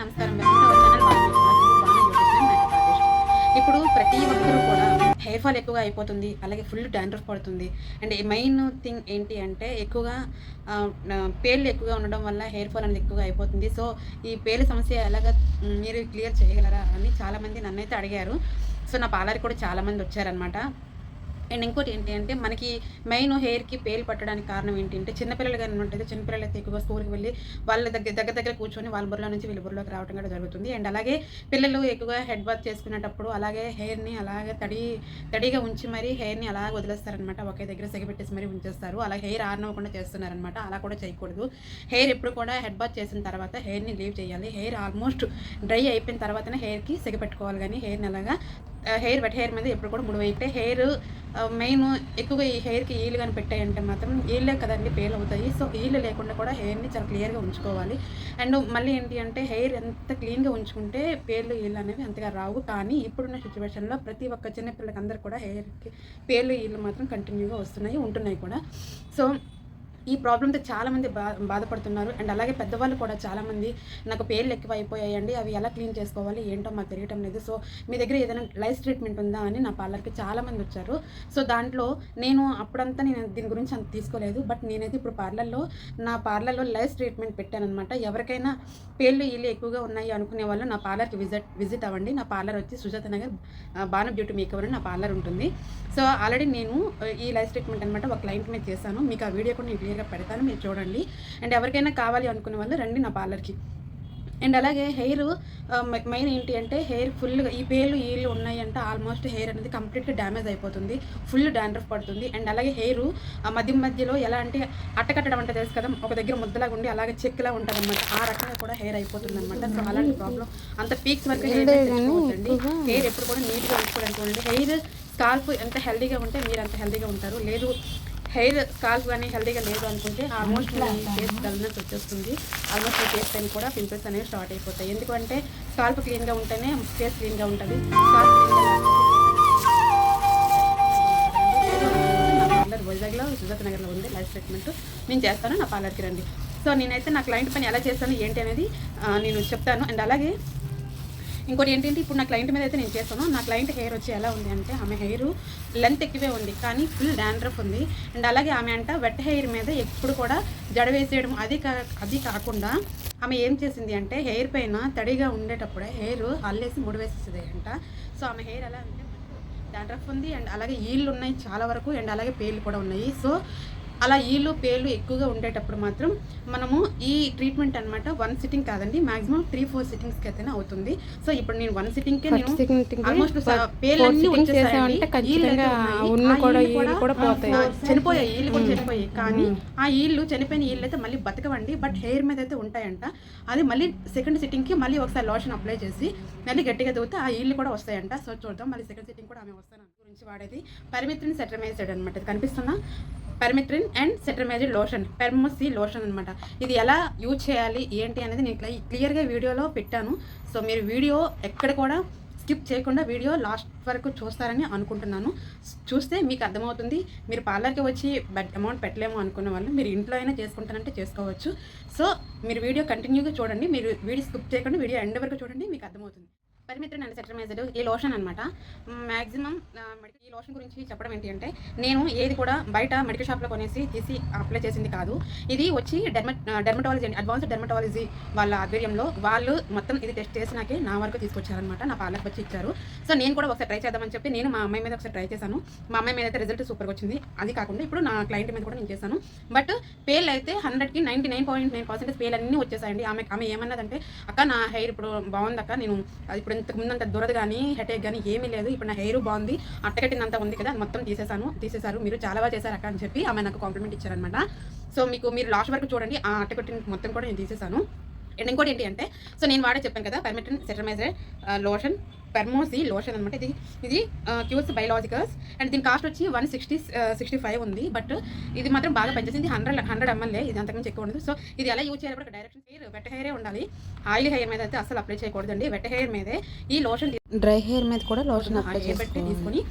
నమస్కారం. Welcome to our channel. ఇప్పుడు ప్రతి ఒక్కరూ కూడా హెయిర్ ఫాల్ ఎక్కువగా అయిపోతుంది, అలాగే ఫుల్ డాండ్రఫ్ పడుతుంది. అండ్ మెయిన్ థింగ్ ఏంటి అంటే ఎక్కువగా పేర్లు ఎక్కువగా ఉండడం వల్ల హెయిర్ ఫాల్ అనేది ఎక్కువగా అయిపోతుంది. సో ఈ పేర్ల సమస్య ఎలాగ మీరు క్లియర్ చేయగలరా అని చాలామంది నన్నైతే అడిగారు. సో నా పార్లర్కి కూడా చాలామంది వచ్చారనమాట. అండ్ ఇంకోటి ఏంటి అంటే మనకి మెయిన్ హెయిర్కి పేలు పట్టడానికి కారణం ఏంటి అంటే చిన్నపిల్లలు కానీ ఉంటుంది. చిన్నపిల్లలు అయితే ఎక్కువగా స్కూల్కి వెళ్ళి వాళ్ళ దగ్గర కూర్చొని వాళ్ళ బుర్రలో నుంచి వీళ్ళ బుర్రలోకి రావడం కూడా జరుగుతుంది. అండ్ అలాగే పిల్లలు ఎక్కువగా హెడ్ బాత్ చేసుకునేటప్పుడు అలాగే హెయిర్ని అలాగే తడిగా ఉంచి మరీ హెయిర్ని అలా వదిలేస్తారనమాట. ఒకే దగ్గర సెగపెట్టేసి మరీ ఉంచేస్తారు. అలా హెయిర్ ఆరనవ్వకుండా చేస్తున్నారనమాట. అలా కూడా చేయకూడదు. హెయిర్ ఎప్పుడు కూడా హెడ్ బాత్ చేసిన తర్వాత హెయిర్ని లీవ్ చేయాలి. హెయిర్ ఆల్మోస్ట్ డ్రై అయిపోయిన తర్వాతనే హెయిర్కి సెగపెట్టుకోవాలి. కానీ హెయిర్ని అలాగా వెట్ హెయిర్ మీద ఎప్పుడు కూడా ముడివైతే హెయిర్ మెయిన్ ఎక్కువగా ఈ హెయిర్కి ఈలు కానీ పెట్టాయంటే మాత్రం ఈళ్ళే కదండి పేలు అవుతాయి. సో ఈళ్ళు లేకుండా కూడా హెయిర్ని చాలా క్లియర్గా ఉంచుకోవాలి. అండ్ మళ్ళీ ఏంటి అంటే హెయిర్ ఎంత క్లీన్గా ఉంచుకుంటే పేర్లు ఈళ్ళు అనేవి అంతగా రావు. కానీ ఇప్పుడున్న సిచ్యువేషన్లో ప్రతి ఒక్క చిన్నపిల్లలకి అందరు కూడా హెయిర్కి పేర్లు ఈళ్ళు మాత్రం కంటిన్యూగా ఉంటున్నాయి కూడా. సో ఈ ప్రాబ్లంతో చాలామంది బాధపడుతున్నారు. అండ్ అలాగే పెద్దవాళ్ళు కూడా చాలామంది నాకు పేర్లు ఎక్కువ అయిపోయాయండి, అవి ఎలా క్లీన్ చేసుకోవాలి ఏంటో మాకు తెలియటం లేదు. సో మీ దగ్గర ఏదైనా లైఫ్ ట్రీట్మెంట్ ఉందా అని నా పార్లర్కి చాలామంది వచ్చారు. సో దాంట్లో నేను అప్పుడంతా నేను దీని గురించి అంత తీసుకోలేదు. బట్ నేనైతే ఇప్పుడు నా పార్లర్లో లైఫ్ ట్రీట్మెంట్ పెట్టానమాట. ఎవరికైనా పేర్లు ఈళ్ళు ఎక్కువగా ఉన్నాయి అనుకునే వాళ్ళు నా పార్లర్కి విజిట్ అవ్వండి. నా పార్లర్ వచ్చి సుజాత నగర్ బాను బ్యూటీ మేకవర్ అని నా పార్లర్ ఉంటుంది. సో ఆల్రెడీ నేను ఈ లైఫ్ ట్రీట్మెంట్ అనమాట ఒక క్లయింట్ మీద చేశాను. మీకు ఆ వీడియో కూడా నేను క్లియర్గా పెడతాను, మీరు చూడండి. అండ్ ఎవరికైనా కావాలి అనుకునే వాళ్ళు రండి నా పార్లర్కి. అండ్ అలాగే హెయిర్ మెయిన్ ఏంటి అంటే హెయిర్ ఫుల్గా ఈ పేర్లు ఈళ్ళు ఉన్నాయంటే ఆల్మోస్ట్ హెయిర్ అనేది కంప్లీట్గా డ్యామేజ్ అయిపోతుంది, ఫుల్ డాండ్రఫ్ పడుతుంది. అండ్ అలాగే హెయిర్ మధ్యలో ఎలా అంటే అట్టకట్టడం అంటే తెలుసు కదా, ఒక దగ్గర ముద్దలాగా ఉండి అలాగే చెక్లా ఉంటుంది అనమాట. ఆ రకంగా కూడా హెయిర్ అయిపోతుంది అనమాట. సో అలాంటి ప్రాబ్లం అంత పీక్స్ వరకు హెయిర్ తెచ్చుకోవద్దండి. హెయిర్ ఎప్పుడు కూడా నీట్గా ఉంచుకోవడానికి హెయిర్ స్కాల్ప్ ఎంత హెల్దీగా ఉంటే మీరు అంత హెల్దీగా ఉంటారు. లేదు హెయిర్ స్కాల్ప్ కానీ హెల్దీగా లేదు అనుకుంటే ఆల్మోస్ట్ ఫేస్ డల్నెస్ వచ్చేస్తుంది. ఆల్మోస్ట్ మీ ఫేస్ పైన కూడా పింపుల్స్ అనేవి స్టార్ట్ అయిపోతాయి. ఎందుకంటే స్కాల్ప్ క్లీన్గా ఉంటేనే ఫేస్ క్లీన్గా ఉంటుంది. నా పార్లర్ వైజాగ్లో సుజాత నగర్లో ఉంది లైఫ్ ట్రీట్మెంట్. నేను చేస్తాను, నా పార్లర్కి రండి. సో నేనైతే నా క్లయింట్ పని ఎలా చేస్తాను ఏంటి అనేది నేను చెప్తాను. అండ్ అలాగే ఇంకోటి ఏంటంటే ఇప్పుడు నా క్లయింట్ మీద అయితే నేను చేస్తాను. నా క్లయింట్ హెయిర్ వచ్చి ఎలా ఉంది అంటే ఆమె హెయిర్ లెంత్ ఎక్కువే ఉంది కానీ ఫుల్ డాండ్రఫ్ ఉంది. అండ్ అలాగే ఆమె అంట వెట్ హెయిర్ మీద ఎప్పుడు కూడా జడ వేసేయడం అది కాకుండా ఆమె ఏం చేసింది అంటే హెయిర్ పైన తడిగా ఉండేటప్పుడే హెయిర్ అల్లేసి ముడివేసేసింది అంట. సో ఆమె హెయిర్ ఎలా అంటే డాండ్రఫ్ ఉంది. అండ్ అలాగే ఈళ్ళు ఉన్నాయి చాలా వరకు. అండ్ అలాగే పేర్లు కూడా ఉన్నాయి. సో అలా ఈళ్ళు పేర్లు ఎక్కువగా ఉండేటప్పుడు మాత్రం మనము ఈ ట్రీట్మెంట్ అనమాట 1 సిట్టింగ్ కాదండి, మాక్సిమం 3-4 సిట్టింగ్స్కి అయితేనే అవుతుంది. సో ఇప్పుడు నేను 1 సిట్టింగ్కే నేను ఆల్మోస్ట్ పేర్లన్నీ వచ్చేసాయండి. చనిపోయాయి ఈళ్ళు కూడా చనిపోయాయి. కానీ ఆ ఈళ్ళు చనిపోయిన ఈళ్ళు అయితే మళ్ళీ బతకవండి, బట్ హెయిర్ మీద అయితే ఉంటాయంట. అది మళ్ళీ సెకండ్ సిట్టింగ్కి మళ్ళీ ఒకసారి లోషన్ అప్లై చేసి మళ్ళీ గట్టిగా దూతే ఆ ఈళ్ళు కూడా వస్తాయంట. సో చూద్దాం, మళ్ళీ సెకండ్ సిట్టింగ్ కూడా ఆమె వస్తాను గురించి వాడేది పెర్మిథ్రిన్ సెట్రమైజైడ్ అనమాట. ఇది కనిపిస్తుందా? పెర్మిథ్రిన్ అండ్ సెట్రమైజైడ్ లోషన్, పెర్మోసి లోషన్ అనమాట. ఇది ఎలా యూజ్ చేయాలి ఏంటి అనేది నేను క్లియర్గా వీడియోలో పెట్టాను. సో మీరు వీడియో ఎక్కడ కూడా స్కిప్ చేయకుండా వీడియో లాస్ట్ వరకు చూస్తారని అనుకుంటున్నాను. చూస్తే మీకు అర్థమవుతుంది. మీరు పార్లర్కి వచ్చి అమౌంట్ పెట్టలేము అనుకున్న వాళ్ళు మీరు ఇంట్లో అయినా చేసుకుంటానంటే చేసుకోవచ్చు. సో మీరు వీడియో కంటిన్యూగా చూడండి, మీరు వీడియో స్కిప్ చేయకుండా వీడియో ఎండ్ వరకు చూడండి, మీకు అర్థమవుతుంది. పెర్మిథ్రిన్ అండ్ సెట్రమైజైడ్ ఈ లోషన్ అనమాట. మ్యాక్సిమం ఈ లోషన్ గురించి చెప్పడం ఏంటి అంటే నేను ఏది కూడా బయట మెడికల్ షాప్లో తీసి అప్లై చేసింది కాదు. ఇది వచ్చి డెర్మటాలజీ అండి, అడ్వాన్స్డ్ డెర్మటాలజీ వాళ్ళ ఆధ్వర్యంలో వాళ్ళు మొత్తం ఇది టెస్ట్ చేసి నాకే నా వరకు తీసుకొచ్చారనమాట. నా పార్లర్కి వచ్చి ఇచ్చారు. సో నేను కూడా ఒకసారి ట్రై చేద్దామని చెప్పి నేను మా అమ్మాయి మీద ఒకసారి ట్రై చేశాను. మా అమ్మాయి మీద అయితే రిజల్ట్ సూపర్గా వచ్చింది. అది కాకుండా ఇప్పుడు నా క్లయింట్ మీద కూడా నేను చేశాను. బట్ పేర్లు అయితే 100కి 99.9% పేర్లు అన్నీ వచ్చేసాయండి. ఆమె ఏమన్నదంటే అక్క నా హెయిర్ ఇప్పుడు బాగుంది అక్క, నేను ఇప్పుడు ఇంతకు ముందు అంత దురద కానీ హెడేక్ కానీ ఏమీ లేదు, ఇప్పుడు నా హెయిర్ బాగుంది, అట్టకట్టినంత ఉంది కదా మొత్తం తీసేశారు, మీరు చాలా బాగా చేశారు అక్క అని చెప్పి ఆమె నాకు కాంప్లిమెంట్ ఇచ్చారనమాట. సో మీరు లాస్ట్ వరకు చూడండి, ఆ అట్టకట్టిన మొత్తం కూడా నేను తీసేశాను. అండ్ ఇంకోటి ఏంటి అంటే సో నేను చెప్పాను కదా పెర్మిథ్రిన్ సెట్రమైజైడ్ లోషన్, పెర్మోసి లోషన్ అనమాట. ఇది క్యూర్స్ బయోలాజికల్స్ అండ్ దీని కాస్ట్ వచ్చి 165 ఉంది. బట్ ఇది మాత్రం బాగా పనిచేసింది. 100 ml, ఇది అంతకుమించి ఎక్కువ ఉండదు. సో ఇది ఎలా యూజ్ చేయాలి కూడా డైరెక్షన్ హెయిర్ వెట్ హెయిరే ఉండాలి. ఆయిల్ హెయిర్ మీద అయితే అసలు అప్లై చేయకూడదండి. వెట్ హెయిర్ మీదే ఈ లోషన్, డ్రై హెయిర్ మీద కూడా లోషన్ అప్లై పెట్టి తీసుకొని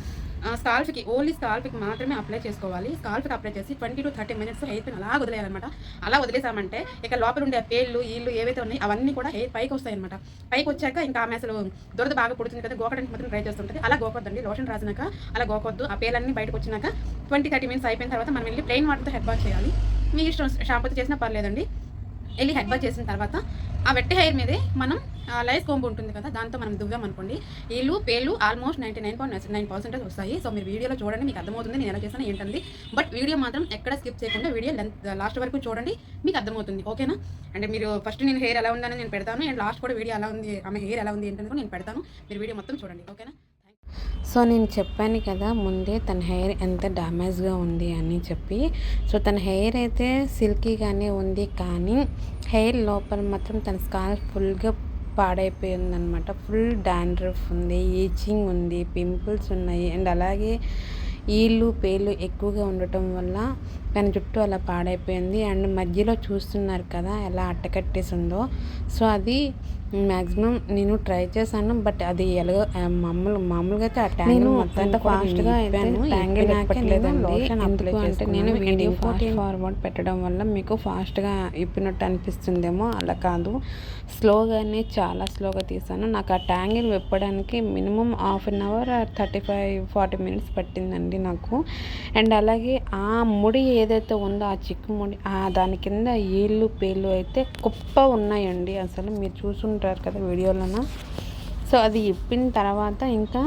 స్కాల్ఫ్కి ఓన్లీ స్కాల్ఫ్కి మాత్రమే అప్లై చేసుకోవాలి. స్కాల్ఫ్కి అప్లై చేసి 20 to 30 మినిట్స్ హెయిర్ పిన్ అలా వదిలేయాలన్నమాట. అలా వదిలేసామంటే ఇక లోపల ఉండే పేర్లు ఈళ్ళు ఏవైతే ఉన్నాయో అవన్నీ కూడా హెయిర్ పైకి వస్తాయన్నమాట. పైకి వచ్చాక ఇంకా ఆమె అసలు దురద బాగా పుడుతుంది కదా, గోకడానికి మాత్రం ట్రై చేస్తుంటుంది. అలా గోకొద్దండి, లోషన్ రాసినాక అలా గోకొద్దు. ఆ పేర్లన్నీ బయటకు వచ్చినాక 20-30 మినిట్స్ అయిపోయిన తర్వాత మనం వెళ్ళి ప్లెయిన్ వాటర్తో హెడ్ బాత్ చేయాలి. మీ ఇష్టం, షాంపూతో చేసినా పర్లేదండి. వెళ్ళి హెడ్ బాత్ చేసిన తర్వాత ఆ వెట్ హెయిర్ మీదే మనం లైస్ కోంబు ఉంటుంది కదా, దాంతో మనం దువ్వామనుకోండి ఈళ్ళు పేర్లు ఆల్మోస్ట్ 99.9% వస్తాయి. సో మీరు వీడియోలో చూడండి, మీకు అర్థమవుతుంది నేను ఎలా చేస్తాను ఏంటంది. బట్ వీడియో మాత్రం ఎక్కడ స్కిప్ చేయకుండా వీడియో లాస్ట్ వరకు చూడండి, మీకు అర్థమవుతుంది. ఓకేనా? అంటే మీరు ఫస్ట్ నేను హెయిర్ ఎలా ఉందని నేను పెడతాను, అండ్ లాస్ట్ కూడా వీడియో ఎలా ఉంది, ఆమె హెయిర్ ఎలా ఉంది ఏంటని నేను పెడతాను. మీరు వీడియో మొత్తం చూడండి. ఓకేనా? సో నేను చెప్పాను కదా ముందే తన హెయిర్ ఎంత డ్యామేజ్గా ఉంది అని చెప్పి. సో తన హెయిర్ అయితే సిల్కీగానే ఉంది, కానీ హెయిర్ లోపల మాత్రం తన స్కాల్ప్ ఫుల్గా పాడైపోయిందనమాట. ఫుల్ డాండ్రఫ్ ఉంది, ఈచింగ్ ఉంది, పింపుల్స్ ఉన్నాయి, అండ్ అలాగే ఈళ్ళు పేర్లు ఎక్కువగా ఉండటం వల్ల తన జుట్టు అలా పాడైపోయింది. అండ్ మధ్యలో చూస్తున్నారు కదా ఎలా అట్టకట్టేసిందో. సో అది మ్యాక్సిమం నేను ట్రై చేశాను, బట్ అది ఎలాగో మామూలుగా అయితే ఆ ట్యాంగిల్ మొత్తం ఫాస్ట్గా ట్యాంగిల్ నాకలేదండి. ఎందుకు అంటే నేను వీడియో ఫార్వర్డ్ పెట్టడం వల్ల మీకు ఫాస్ట్గా ఇప్పినట్టు అనిపిస్తుందేమో, అలా కాదు, స్లోగానే చాలా స్లోగా తీసాను. నాకు ఆ ట్యాంగిల్ విప్పడానికి minimum half an hour 35-40 minutes పట్టిందండి నాకు. అండ్ అలాగే ఆ ముడి ఏదైతే ఉందో ఆ చిక్కు ముడి దాని కింద ఏళ్ళు పేర్లు అయితే కుప్ప ఉన్నాయండి. అసలు మీరు చూసుంటారు కదా వీడియోలోన. సో అది ఇప్పిన తర్వాత ఇంకా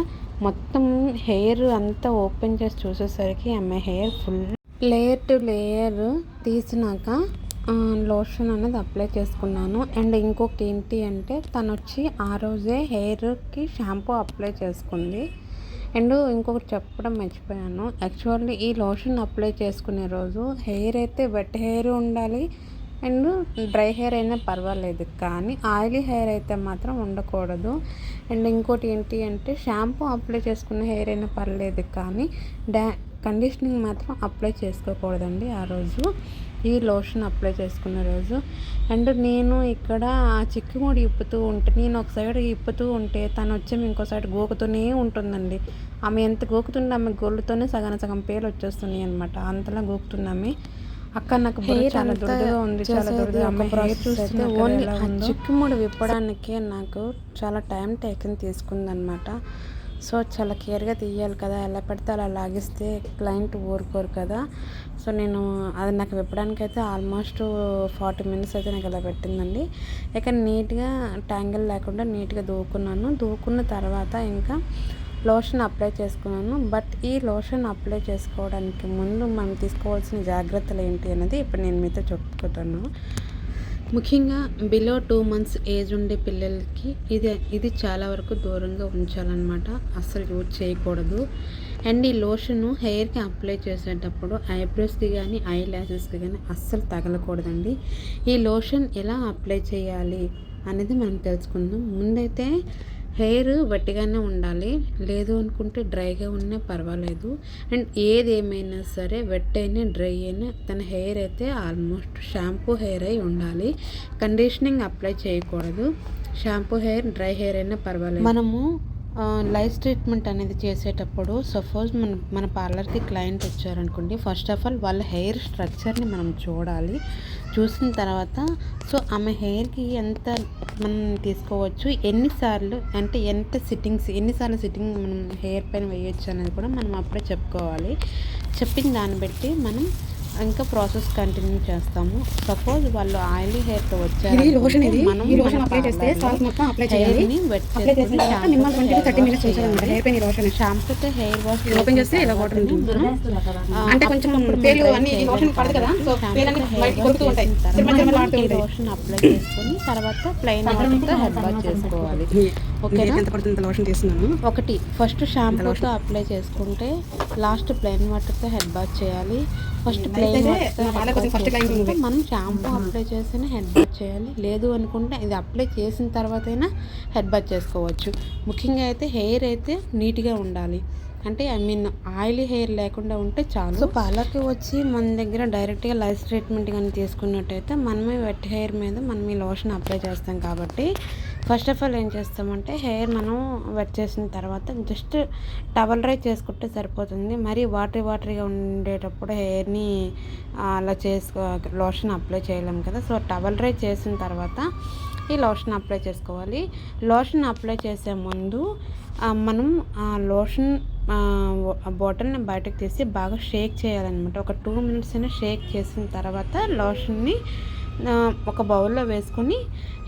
మొత్తం హెయిర్ అంతా ఓపెన్ చేసి చూసేసరికి ఆమె hair full layer to layer తీసినాక లోషన్ అనేది అప్లై చేసుకున్నాను. అండ్ ఇంకొకటి ఏంటి అంటే తను వచ్చి ఆ రోజే హెయిర్కి షాంపూ అప్లై చేసుకుంది. అండ్ ఇంకొకటి చెప్పడం మర్చిపోయాను, యాక్చువల్లీ ఈ లోషన్ అప్లై చేసుకునే రోజు హెయిర్ అయితే వెట్ హెయిర్ ఉండాలి, అండ్ డ్రై హెయిర్ అయినా పర్వాలేదు, కానీ ఆయిలీ హెయిర్ అయితే మాత్రం ఉండకూడదు. అండ్ ఇంకోటి ఏంటి అంటే షాంపూ అప్లై చేసుకున్న హెయిర్ అయినా పర్లేదు, కానీ కండిషనింగ్ మాత్రం అప్లై చేసుకోకూడదండి ఆ రోజు, ఈ లోషన్ అప్లై చేసుకున్న రోజు. అండ్ నేను ఇక్కడ ఆ చిక్కుముడి ఇప్పుతూ ఉంటే, నేను ఒక సైడ్ ఇప్పుతూ ఉంటే తను వచ్చి ఇంకో సైడ్ గోకుతూనే ఉంటుందండి. ఆమె ఎంత గోకుతుంటే ఆమె గోళ్ళతోనే సగం పేర్లు వచ్చేస్తున్నాయి అనమాట, అంతలా గోకుతుంది. అక్క నాకు హెయిర్ చాలా దురదగా ఉంది, చాలా దురదగా. అమ్మ హెయిర్ చూస్తే ఓన్లీ ఆ చిక్కుముడి విప్పడానికే నాకు చాలా టైం టేకన్ తీసుకుందనమాట. సో చాలా కేర్గా తీయాలి కదా, ఎలా పెడితే అలా లాగిస్తే క్లయింట్ ఊరుకోరు కదా. సో నేను అది నాకు విప్పడానికి అయితే ఆల్మోస్ట్ 40 మినిట్స్ అయితే నాకు అలా పెట్టిందండి. ఇక నీట్గా ట్యాంగిల్ లేకుండా నీట్గా దూకున్న తర్వాత ఇంకా లోషన్ అప్లై చేసుకున్నాను. బట్ ఈ లోషన్ అప్లై చేసుకోవడానికి ముందు మనం తీసుకోవాల్సిన జాగ్రత్తలు ఏంటి అనేది ఇప్పుడు నేను మీతో చెప్పుకుంటాను. ముఖ్యంగా బిలో 2 months ఏజ్ ఉండే పిల్లలకి ఇది చాలా వరకు దూరంగా ఉంచాలన్నమాట, అస్సలు యూజ్ చేయకూడదు. అండ్ ఈ లోషను హెయిర్కి అప్లై చేసేటప్పుడు ఐబ్రోస్కి కానీ ఐ ల్యాషెస్కి కానీ అస్సలు తగలకూడదండి. ఈ లోషన్ ఎలా అప్లై చేయాలి అనేది మనం తెలుసుకుందాం. ముందైతే హెయిర్ వట్టిగానే ఉండాలి, లేదు అనుకుంటే డ్రైగా ఉన్నా పర్వాలేదు. అండ్ ఏదేమైనా సరే వెట్ అయినా డ్రై అయినా తన హెయిర్ అయితే ఆల్మోస్ట్ షాంపూ హెయిర్ అయి ఉండాలి, కండిషనింగ్ అప్లై చేయకూడదు. షాంపూ హెయిర్ డ్రై హెయిర్ అయినా పర్వాలేదు. మనము లైఫ్ ట్రీట్మెంట్ అనేది చేసేటప్పుడు సపోజ్ మన పార్లర్కి క్లయింట్ వచ్చారనుకోండి, ఫస్ట్ ఆఫ్ ఆల్ వాళ్ళ హెయిర్ స్ట్రక్చర్ని మనం చూడాలి. చూసిన తర్వాత సో ఆమె హెయిర్కి ఎంత మనం తీసుకోవచ్చు, ఎన్నిసార్లు అంటే ఎన్నిసార్లు సిట్టింగ్ మనం హెయిర్ పైన వేయొచ్చు అనేది కూడా మనం అప్పుడే చెప్పుకోవాలి. చెప్పిన దాన్ని బట్టి మనం ఇంకా ప్రాసెస్ కంటిన్యూ చేస్తాము. సపోజ్ వాళ్ళు ఆయిలీ హెయిర్తో వచ్చారు, మనం షాంపూతో హెయిర్ వాష్ ఓపెన్ చేస్తే ఇలా వాటర్ ఉంటుంది, అంటే కొంచెం లోషన్ అప్లై చేసుకొని తర్వాత ప్లెయిన్ వాటర్తో హెడ్ వాష్ చేసుకోవాలి. ఒకటి ఫస్ట్ షాంపూతో అప్లై చేసుకుంటే లాస్ట్ ప్లెయిన్ వాటర్తో హెడ్ బాత్ చేయాలి. ఫస్ట్ ప్లెయిన్ వాటర్ మనం షాంపూ అప్లై చేస్తేనే హెడ్ బాత్ చేయాలి, లేదు అనుకుంటే ఇది అప్లై చేసిన తర్వాత అయినా హెడ్ బాత్ చేసుకోవచ్చు. ముఖ్యంగా అయితే హెయిర్ అయితే నీట్గా ఉండాలి, అంటే ఆయిలీ హెయిర్ లేకుండా ఉంటే చాలు. సో పార్లర్కి వచ్చి మన దగ్గర డైరెక్ట్గా లైఫ్ ట్రీట్మెంట్ కానీ తీసుకున్నట్టయితే మనమే వెట్ హెయిర్ మీద మనం ఈ లోషన్ అప్లై చేస్తాం కాబట్టి ఫస్ట్ ఆఫ్ ఆల్ ఏం చేస్తామంటే హెయిర్ మనం వెట్ చేసిన తర్వాత జస్ట్ టవల్ డ్రై చేసుకుంటే సరిపోతుంది. మరి వాటరీగా ఉండేటప్పుడు హెయిర్ని అలా లోషన్ అప్లై చేయలేం కదా. సో టవల్ డ్రై చేసిన తర్వాత ఈ లోషన్ అప్లై చేసుకోవాలి. లోషన్ అప్లై చేసే ముందు మనం ఆ లోషన్ బాటిల్ని బయటకు తీసి బాగా షేక్ చేయాలన్నమాట. ఒక 2 minutes అయినా షేక్ చేసిన తర్వాత లోషన్ని ఒక బౌల్లో వేసుకొని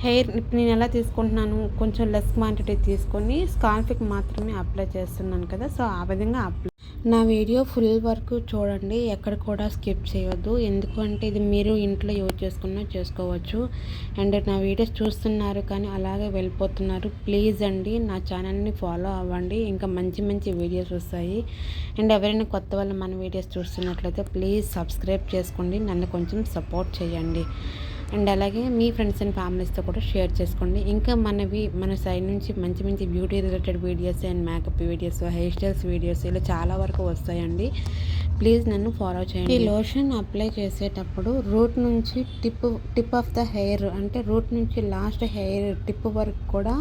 హెయిర్ ఇప్పుడు నేను ఎలా తీసుకుంటున్నాను, కొంచెం లెస్ క్వాంటిటీ తీసుకొని స్కాల్ప్కి మాత్రమే అప్లై చేస్తున్నాను కదా. సో ఆ విధంగా నా వీడియో ఫుల్ వరకు చూడండి, ఎక్కడ కూడా స్కిప్ చేయవద్దు. ఎందుకంటే ఇది మీరు ఇంట్లో యూజ్ చేసుకోవచ్చు. అండ్ నా వీడియోస్ చూస్తున్నారు కానీ అలాగే వెళ్ళిపోతున్నారు. ప్లీజ్ అండి నా ఛానల్ని ఫాలో అవ్వండి, ఇంకా మంచి వీడియోస్ వస్తాయి. అండ్ ఎవరైనా కొత్త వాళ్ళు మన వీడియోస్ చూస్తున్నట్లయితే ప్లీజ్ సబ్స్క్రైబ్ చేసుకోండి, నన్ను కొంచెం సపోర్ట్ చేయండి. అండ్ అలాగే మీ ఫ్రెండ్స్ అండ్ ఫ్యామిలీస్తో కూడా షేర్ చేసుకోండి. ఇంకా మన సైడ్ నుంచి మంచి beauty related videos and makeup videos, hair styles videos ఇలా చాలా వరకు వస్తాయండి. ప్లీజ్ నన్ను ఫాలో చేయండి. ఈ లోషన్ అప్లై చేసేటప్పుడు రూట్ నుంచి టిప్ ఆఫ్ ద హెయిర్, అంటే రూట్ నుంచి లాస్ట్ హెయిర్ టిప్ వరకు కూడా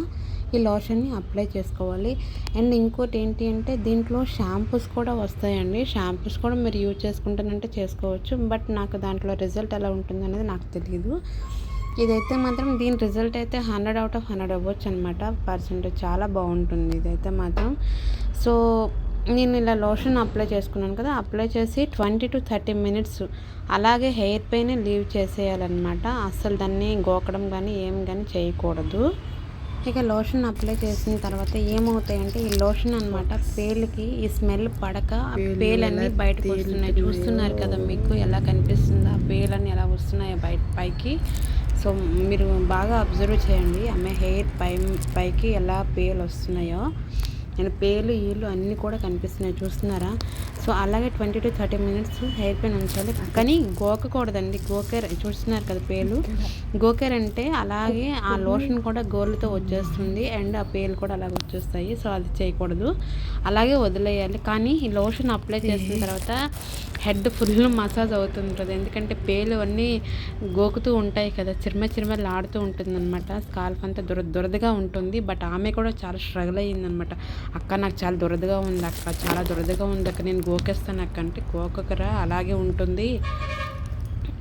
ఈ లోషన్ని అప్లై చేసుకోవాలి. అండ్ ఇంకోటి ఏంటి అంటే దీంట్లో షాంపూస్ కూడా వస్తాయండి. షాంపూస్ కూడా మీరు యూజ్ చేసుకుంటానంటే చేసుకోవచ్చు, బట్ నాకు దాంట్లో రిజల్ట్ ఎలా ఉంటుంది అనేది నాకు తెలియదు. ఇదైతే మాత్రం దీని రిజల్ట్ అయితే 100 out of 100 అవ్వచ్చు అనమాట. పర్సెంటేజ్ చాలా బాగుంటుంది ఇదైతే మాత్రం. సో నేను ఇలా లోషన్ అప్లై చేసుకున్నాను కదా, అప్లై చేసి 20 to 30 minutes అలాగే హెయిర్ పైన లీవ్ చేసేయాలన్నమాట. అస్సలు దాన్ని గోకడం కానీ ఏం కానీ చేయకూడదు. ఇక లోషన్ అప్లై చేసిన తర్వాత ఏమవుతాయంటే ఈ లోషన్ అనమాట పేలుకి ఈ స్మెల్ పడక పేలన్నీ బయటకు వస్తున్నాయి. చూస్తున్నారు కదా మీకు ఎలా కనిపిస్తుందా, పేలన్నీ ఎలా వస్తున్నాయో పైకి. సో మీరు బాగా అబ్జర్వ్ చేయండి అమ్మాయి హెయిర్ పైకి ఎలా పేలు వస్తున్నాయో. నేను పేలు ఈళ్ళు అన్నీ కూడా కనిపిస్తున్నాయి, చూస్తున్నారా. సో అలాగే 20 to 30 minutes హెయిర్ పైన ఉంచాలి, కానీ గోకకూడదండి. గోకేర్ చూస్తున్నారు కదా పేలు, గోకేర్ అంటే అలాగే ఆ లోషన్ కూడా గోర్లతో వచ్చేస్తుంది అండ్ ఆ పేలు కూడా అలాగే వచ్చేస్తాయి. సో అది చేయకూడదు, అలాగే వదిలేయాలి. కానీ ఈ లోషన్ అప్లై చేసిన తర్వాత హెడ్ ఫుల్ మసాజ్ అవుతుంటుంది, ఎందుకంటే పేలు అన్నీ గోకుతూ ఉంటాయి కదా, చిరమలాడుతూ ఉంటుంది అనమాట. స్కాల్ప్ అంతా దురదగా ఉంటుంది. బట్ ఆమె కూడా చాలా స్ట్రగుల్ అయ్యిందనమాట. అక్క నాకు చాలా దురదగా ఉంది అక్క, చాలా దురదగా ఉంది అక్క, నేను గోకేస్తాను అక్క అంటే గోకకరా అలాగే ఉంటుంది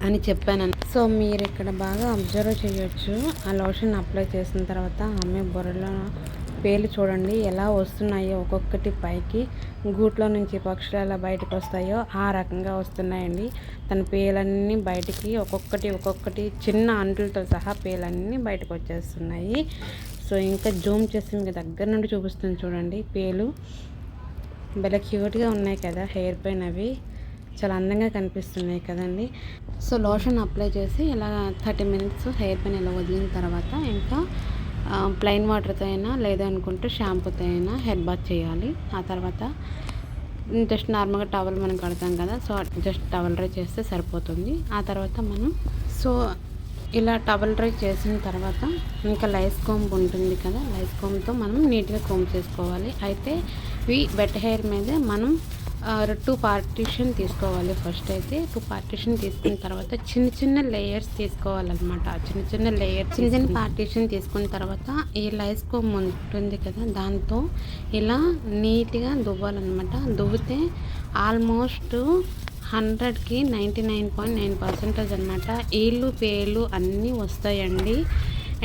అని చెప్పాను. సో మీరు ఇక్కడ బాగా అబ్జర్వ్ చేయొచ్చు. ఆ లోషన్ అప్లై చేసిన తర్వాత ఆమె బొర్రలో పేలు చూడండి ఎలా వస్తున్నాయో, ఒక్కొక్కటి పైకి గూట్లో నుంచి పక్షులు ఎలా బయటకు వస్తాయో ఆ రకంగా వస్తున్నాయండి. తన పేలన్నీ బయటికి ఒక్కొక్కటి చిన్న అంటులతో సహా పేలన్నీ బయటకు వచ్చేస్తున్నాయి. సో ఇంకా జూమ్ చేసి మీకు దగ్గర నుండి చూపిస్తుంది చూడండి. పేలు భలే క్యూట్గా ఉన్నాయి కదా, హెయిర్ పైన అవి చాలా అందంగా కనిపిస్తున్నాయి కదండి. సో లోషన్ అప్లై చేసి ఇలా 30 minutes హెయిర్ పైన ఇలా వదిలిన తర్వాత ఇంకా ప్లెయిన్ వాటర్తో అయినా లేదనుకుంటే షాంపూతో అయినా హెయిర్ బాత్ చేయాలి. ఆ తర్వాత జస్ట్ నార్మల్గా టవల్ మనం కడతాం కదా, సో జస్ట్ టవల్ డ్రై చేస్తే సరిపోతుంది. ఆ తర్వాత మనం ఇలా టవల్ డ్రై చేసిన తర్వాత ఇంకా లైస్ కోంబ్ ఉంటుంది కదా, లైస్ కోంబ్తో మనం నీట్గా కోంబ్ చేసుకోవాలి. అయితే ఈ వెట్ హెయిర్ మీద మనం 2 partition తీసుకోవాలి. ఫస్ట్ అయితే 2 partition తీసుకున్న తర్వాత చిన్న లేయర్స్ తీసుకోవాలన్నమాట. చిన్న పార్టీషన్ తీసుకున్న తర్వాత ఈ లైస్ కోంబ్ ఉంటుంది కదా, దాంతో ఇలా నీట్గా దువ్వాలన్నమాట. దువ్వితే ఆల్మోస్ట్ 100కి 99.9% అనమాట ఈళ్ళు పేలు అన్నీ వస్తాయండి.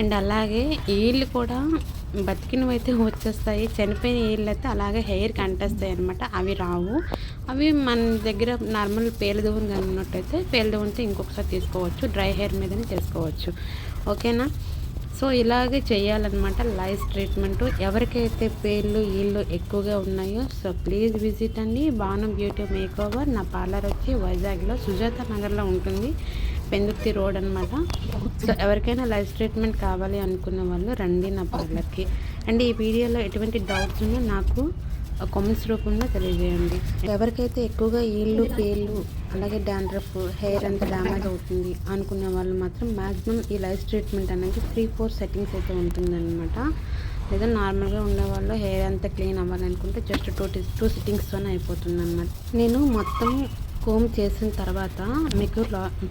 అండ్ అలాగే ఈళ్ళు కూడా బతికినవి అయితే వచ్చేస్తాయి, చనిపోయిన ఈళ్ళు అయితే అలాగే హెయిర్కి అంటేస్తాయి అనమాట. అవి రావు. అవి మన దగ్గర నార్మల్ పేలు దువ్వుని ఉన్నట్టయితే పేలు దువ్వునితో ఇంకొకసారి తీసుకోవచ్చు, డ్రై హెయిర్ మీదనే చేసుకోవచ్చు. ఓకేనా. సో ఇలాగే చేయాలన్నమాట లైస్ ట్రీట్మెంట్. ఎవరికైతే పేర్లు ఈళ్ళు ఎక్కువగా ఉన్నాయో సో ప్లీజ్ విజిట్ అండి బాను బ్యూటీ మేకోవర్. నా పార్లర్ వచ్చి వైజాగ్లో సుజాత నగర్లో ఉంటుంది, పెందుర్తి రోడ్ అనమాట. సో ఎవరికైనా లైఫ్ ట్రీట్మెంట్ కావాలి అనుకున్న వాళ్ళు రండి నా పార్లర్కి. అండ్ ఈ వీడియోలో ఎటువంటి డౌట్స్ ఉన్నా నాకు కామెంట్స్ రూపంలో తెలియజేయండి. ఎవరికైతే ఎక్కువగా ఈళ్ళు పేర్లు అలాగే డాండ్రఫ్ హెయిర్ అంతా డ్యామేజ్ అవుతుంది అనుకునే వాళ్ళు మాత్రం మ్యాక్సిమం ఈ లైఫ్ ట్రీట్మెంట్ అనేది 3-4 సెట్టింగ్స్ అయితే ఉంటుందన్నమాట. లేదా నార్మల్గా ఉండేవాళ్ళు హెయిర్ అంతా క్లీన్ అవ్వాలనుకుంటే జస్ట్ 2 సిట్టింగ్స్తోనే అయిపోతుంది అనమాట. నేను మొత్తం కోమ్ చేసిన తర్వాత మీకు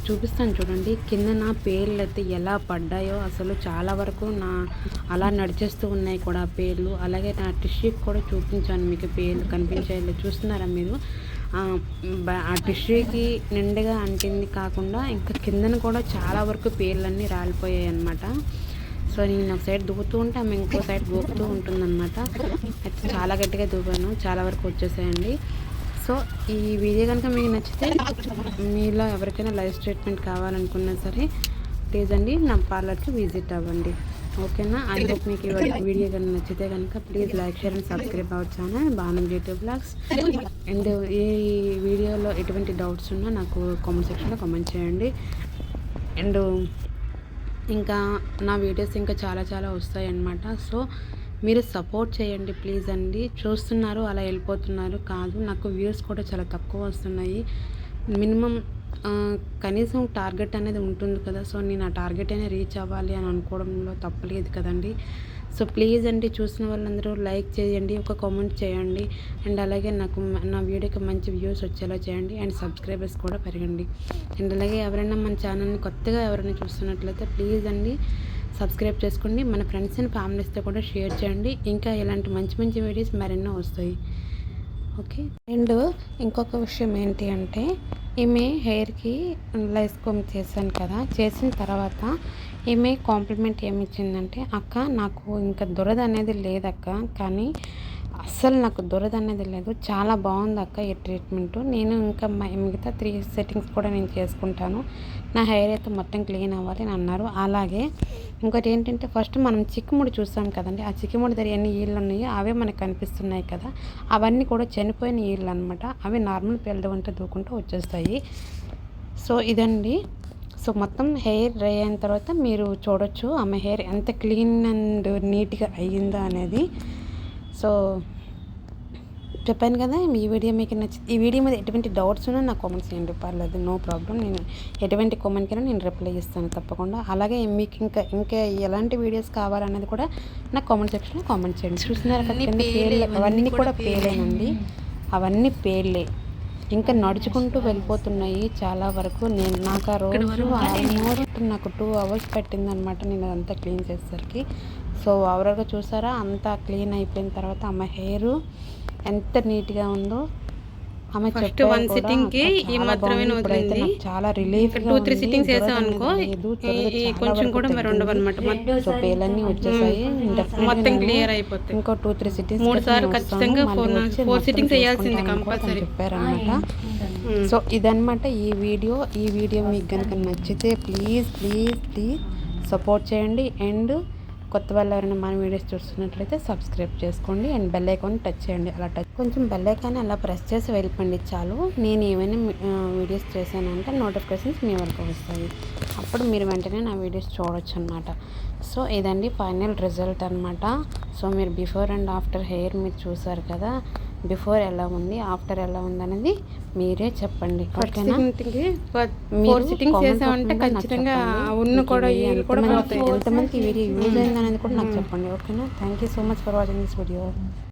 చూపిస్తాను చూడండి. కిందన పేర్లు అయితే ఎలా పడ్డాయో అసలు చాలా వరకు అలా నడిచేస్తూ ఉన్నాయి కూడా పేర్లు. అలాగే నా టిష్యూకి కూడా చూపించాను మీకు పేర్లు కనిపించాయి చూస్తున్నారా మీరు. ఆ టిష్యూకి నిండుగా అంటింది కాకుండా ఇంకా కిందన కూడా చాలా వరకు పేర్లన్నీ రాలిపోయాయి అన్నమాట. సో నేను ఒక సైడ్ దూకుతూ ఉంటే ఆమె ఇంకో సైడ్ గోపుతూ ఉంటుందన్నమాట. అయితే చాలా గట్టిగా దూకాను, చాలా వరకు వచ్చేసాయండి. సో ఈ వీడియో కనుక మీకు నచ్చితే మీలో ఎవరికైనా లైఫ్ ట్రీట్మెంట్ కావాలనుకున్నా సరే ప్లీజ్ అండి నా పార్లర్కి విజిట్ అవ్వండి. ఓకేనా? ఐ హోప్ మీకు ఈ వీడియో కనుక నచ్చితే కనుక please like share and subscribe our channel Banu beauty blogs. And ఈ వీడియోలో ఎటువంటి డౌట్స్ ఉన్నా నాకు కామెంట్ సెక్షన్లో కామెంట్ చేయండి. అండ్ ఇంకా నా వీడియోస్ ఇంకా చాలా చాలా వస్తాయి అన్నమాట. సో మీరు సపోర్ట్ చేయండి ప్లీజ్ అండి. చూస్తున్నారు అలా వెళ్ళిపోతున్నారు కాదు, నాకు వ్యూస్ కూడా చాలా తక్కువ వస్తున్నాయి. మినిమం కనీసం టార్గెట్ అనేది ఉంటుంది కదా. సో నేను ఆ టార్గెట్ అనేది రీచ్ అవ్వాలి అని అనుకోవడంలో తప్పలేదు కదండి. సో ప్లీజ్ అండి చూసిన వాళ్ళందరూ లైక్ చేయండి, ఒక కామెంట్ చేయండి. అండ్ అలాగే నాకు నా వీడియోకి మంచి వ్యూస్ వచ్చేలా చేయండి. అండ్ సబ్స్క్రైబర్స్ కూడా పెరగండి. అండ్ అలాగే ఎవరైనా మన ఛానల్ని కొత్తగా ఎవరైనా చూస్తున్నట్లయితే ప్లీజ్ అండి సబ్స్క్రైబ్ చేసుకోండి. మన ఫ్రెండ్స్ అండ్ ఫ్యామిలీస్తో కూడా షేర్ చేయండి. ఇంకా ఇలాంటి మంచి మంచి వీడియోస్ మరెన్నో వస్తాయి. ఓకే. అండ్ ఇంకొక విషయం ఏంటి అంటే ఈమె హెయిర్కి లైస్ కోమ్ చేశాను కదా, చేసిన తర్వాత ఈమె కాంప్లిమెంట్ ఏమి ఇచ్చిందంటే, అక్క నాకు ఇంకా దురద అనేది లేదక్క, కానీ అస్సలు నాకు దురద అనేది లేదు, చాలా బాగుంది అక్క ఈ ట్రీట్మెంట్. నేను ఇంకా మిగతా 3 సెట్టింగ్స్ కూడా నేను చేసుకుంటాను, నా హెయిర్ అయితే మొత్తం క్లీన్ అవ్వాలి అని అన్నారు. అలాగే ఇంకోటి ఏంటంటే ఫస్ట్ మనం చిక్కుముడి చూస్తాం కదండి, ఆ చిక్కుముడి దగ్గర ఎన్ని ఈళ్ళు ఉన్నాయో అవే మనకు కనిపిస్తున్నాయి కదా, అవన్నీ కూడా చనిపోయిన ఈళ్ళు అనమాట. అవి నార్మల్ పేలుడు వంట దూకుంటూ వచ్చేస్తాయి. సో ఇదండి. సో మొత్తం హెయిర్ డ్రై అయిన తర్వాత మీరు చూడొచ్చు ఆమె హెయిర్ ఎంత క్లీన్ అండ్ నీట్గా అయ్యిందో అనేది. సో చెప్పాను కదా, ఈ వీడియో మీకు ఈ వీడియో మీద ఎటువంటి డౌట్స్ ఉన్నా నాకు కామెంట్స్ చేయండి, పర్లేదు, నో ప్రాబ్లం. నేను ఎటువంటి కామెంట్కైనా నేను రిప్లై ఇస్తాను తప్పకుండా. అలాగే మీకు ఇంకా ఎలాంటి వీడియోస్ కావాలనేది కూడా నాకు కామెంట్ సెక్షన్లో కామెంట్ చేయండి. చూస్తున్నారు అవన్నీ కూడా పేలేనండి, అవన్నీ పేర్లే, ఇంకా నడుచుకుంటూ వెళ్ళిపోతున్నాయి చాలా వరకు. నాకు ఆ రోజు ఆల్మోస్ట్ నాకు 2 hours పట్టిందనమాట నేను అదంతా క్లీన్ చేసేసరికి. సో ఓవరాల్గా చూసారా అంతా క్లీన్ అయిపోయిన తర్వాత ఆమె హెయిర్ ఎంత నీట్గా ఉందో. ఆమె ఫస్ట్ 1 సిట్టింగ్కి ఈ మాత్రమే వదిలింది, చాలా రిలీఫ్. 2-3 సిట్టింగ్స్ చేసాం అనుకో కొంచెం కూడా మరి ఉండవు అనమాట. సో పేలన్నీ వచ్చేసాయి, మొత్తం క్లియర్ అయిపోతాయి. ఇంకో 2-3 సిట్టింగ్స్ 3 సార్లు ఖచ్చితంగా 4 సిట్టింగ్స్ వేయాల్సింది కంపల్సరీ చెప్పారనమాట. సో ఇదనమాట ఈ వీడియో మీకు కనుక నచ్చితే ప్లీజ్ సపోర్ట్ చేయండి. అండ్ కొత్త వాళ్ళు ఎవరైనా మన వీడియోస్ చూస్తున్నట్లయితే సబ్స్క్రైబ్ చేసుకోండి. అండ్ బెల్ ఐకాన్ టచ్ చేయండి. అలా కొంచెం బెల్ ఐకాన్ అలా ప్రెస్ చేసి వెళ్ళిపోండి చాలు. నేను ఏమైనా వీడియోస్ చేశానంటే నోటిఫికేషన్స్ మీ వరకు వస్తాయి, అప్పుడు మీరు వెంటనే నా వీడియోస్ చూడొచ్చు అనమాట. సో ఇదండి ఫైనల్ రిజల్ట్ అనమాట. సో మీరు బిఫోర్ అండ్ ఆఫ్టర్ హెయిర్ మీరు చూసారు కదా, బిఫోర్ ఎలా ఉంది ఆఫ్టర్ ఎలా ఉంది అనేది మీరే చెప్పండి. ఓకేనా? 4 సిట్టింగ్స్ చేసామంటే ఖచ్చితంగా ఉన్న కూడా ఎంతమందికి వీడియో యూజ్ అయింది అనేది కూడా నాకు చెప్పండి. ఓకేనా? Thank you so much for watching this video.